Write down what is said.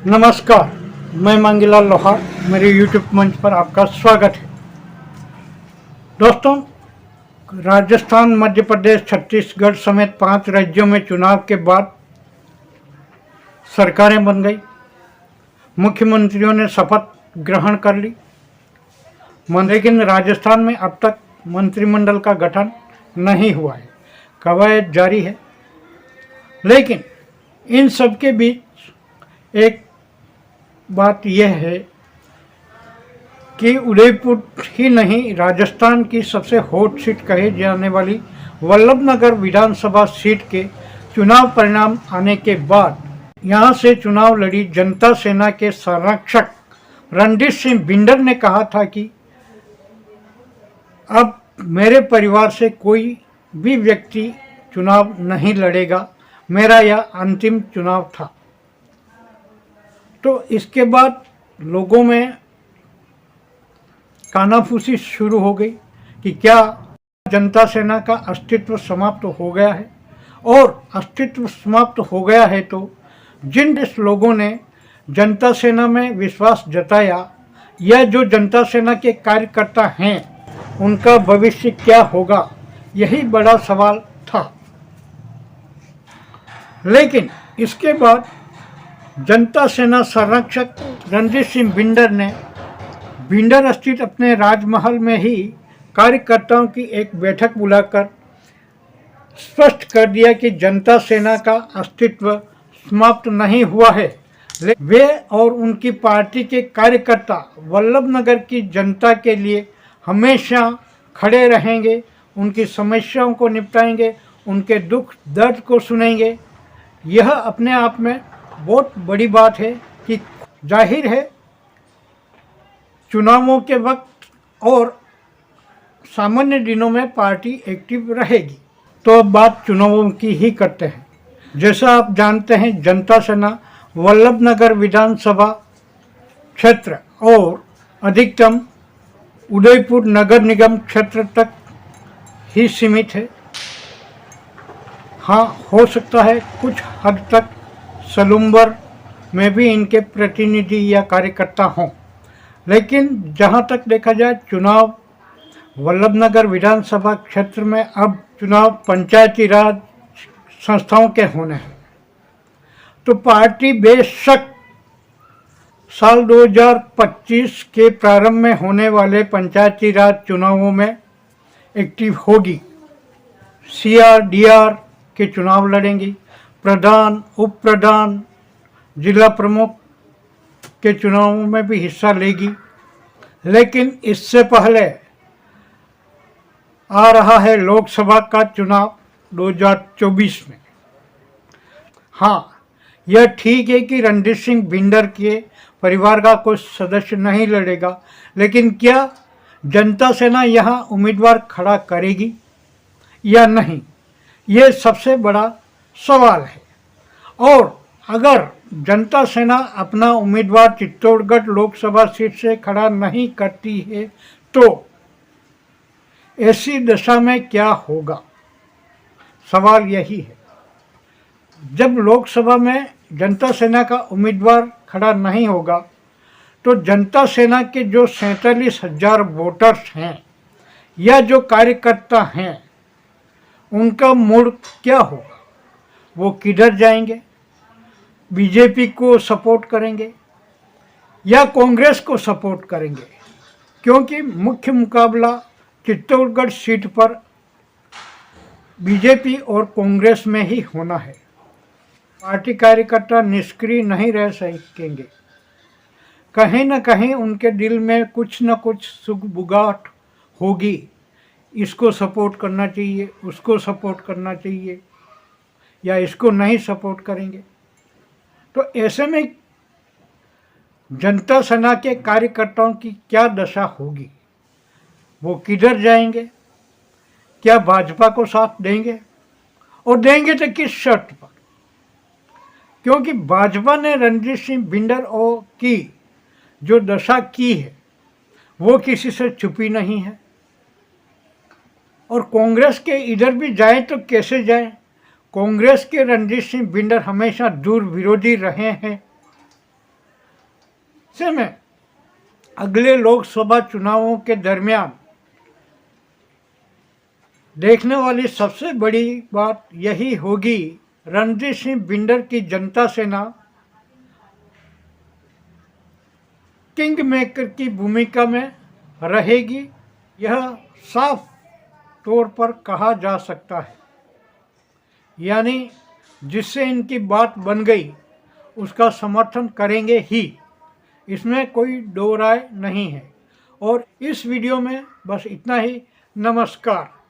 नमस्कार, मैं मांगीलाल लोहार। मेरे यूट्यूब मंच पर आपका स्वागत है। दोस्तों, राजस्थान, मध्य प्रदेश, छत्तीसगढ़ समेत 5 राज्यों में चुनाव के बाद सरकारें बन गई। मुख्यमंत्रियों ने शपथ ग्रहण कर ली। लेकिन राजस्थान में अब तक मंत्रिमंडल का गठन नहीं हुआ है। कवायद जारी है। लेकिन इन सब के बीच एक बात यह है कि उदयपुर ही नहीं, राजस्थान की सबसे हॉट सीट कहे जाने वाली वल्लभनगर विधानसभा सीट के चुनाव परिणाम आने के बाद यहां से चुनाव लड़ी जनता सेना के संरक्षक रणदीप सिंह बिंडर ने कहा था कि अब मेरे परिवार से कोई भी व्यक्ति चुनाव नहीं लड़ेगा, मेरा यह अंतिम चुनाव था। तो इसके बाद लोगों में कानाफूसी शुरू हो गई कि क्या जनता सेना का अस्तित्व समाप्त हो गया है। और अस्तित्व समाप्त हो गया है तो जिन लोगों ने जनता सेना में विश्वास जताया या जो जनता सेना के कार्यकर्ता हैं, उनका भविष्य क्या होगा, यही बड़ा सवाल था। लेकिन इसके बाद जनता सेना संरक्षक रणदीप सिंह बिंडर ने बिंडर स्थित अपने राजमहल में ही कार्यकर्ताओं की एक बैठक बुलाकर स्पष्ट कर दिया कि जनता सेना का अस्तित्व समाप्त नहीं हुआ है। वे और उनकी पार्टी के कार्यकर्ता वल्लभनगर की जनता के लिए हमेशा खड़े रहेंगे, उनकी समस्याओं को निपटाएंगे, उनके दुख दर्द को सुनेंगे। यह अपने आप में बहुत बड़ी बात है कि जाहिर है चुनावों के वक्त और सामान्य दिनों में पार्टी एक्टिव रहेगी। तो अब बात चुनावों की ही करते हैं। जैसा आप जानते हैं, जनता सेना वल्लभनगर विधानसभा क्षेत्र और अधिकतम उदयपुर नगर निगम क्षेत्र तक ही सीमित है। हाँ, हो सकता है कुछ हद तक सलूम्बर में भी इनके प्रतिनिधि या कार्यकर्ता हों, लेकिन जहां तक देखा जाए चुनाव वल्लभनगर विधानसभा क्षेत्र में अब चुनाव पंचायती राज संस्थाओं के होने हैं। तो पार्टी बेशक साल 2025 के प्रारंभ में होने वाले पंचायती राज चुनावों में एक्टिव होगी। CR-DR के चुनाव लड़ेंगी, प्रधान, उप प्रधान, जिला प्रमुख के चुनावों में भी हिस्सा लेगी। लेकिन इससे पहले आ रहा है लोकसभा का चुनाव 2024 में। हाँ, यह ठीक है कि रणदीप सिंह बिंडर के परिवार का कोई सदस्य नहीं लड़ेगा, लेकिन क्या जनता सेना यहाँ उम्मीदवार खड़ा करेगी या नहीं, ये सबसे बड़ा सवाल है। और अगर जनता सेना अपना उम्मीदवार चित्तौड़गढ़ लोकसभा सीट से खड़ा नहीं करती है तो ऐसी दशा में क्या होगा, सवाल यही है। जब लोकसभा में जनता सेना का उम्मीदवार खड़ा नहीं होगा तो जनता सेना के जो 47,000 वोटर्स हैं या जो कार्यकर्ता हैं, उनका मूड क्या होगा? वो किधर जाएंगे? बीजेपी को सपोर्ट करेंगे या कांग्रेस को सपोर्ट करेंगे? क्योंकि मुख्य मुकाबला चित्तौड़गढ़ सीट पर बीजेपी और कांग्रेस में ही होना है। पार्टी कार्यकर्ता निष्क्रिय नहीं रह सकेंगे। कहीं न कहीं उनके दिल में कुछ न कुछ सुगबुगाहट होगी। इसको सपोर्ट करना चाहिए, उसको सपोर्ट करना चाहिए, या इसको नहीं सपोर्ट करेंगे। तो ऐसे में जनता सेना के कार्यकर्ताओं की क्या दशा होगी? वो किधर जाएंगे? क्या भाजपा को साथ देंगे? और देंगे तो किस शर्त पर? क्योंकि भाजपा ने रणदीप सिंह बिंडर की जो दशा की है वो किसी से छुपी नहीं है। और कांग्रेस के इधर भी जाए तो कैसे जाए? कांग्रेस के रणदीप सिंह बिंडर हमेशा दूर विरोधी रहे हैं। ऐसे में अगले लोकसभा चुनावों के दरमियान देखने वाली सबसे बड़ी बात यही होगी, रणजीत सिंह बिंडर की जनता सेना किंग मेकर की भूमिका में रहेगी। यह साफ तौर पर कहा जा सकता है, यानी जिससे इनकी बात बन गई उसका समर्थन करेंगे ही, इसमें कोई दो राय नहीं है। और इस वीडियो में बस इतना ही। नमस्कार।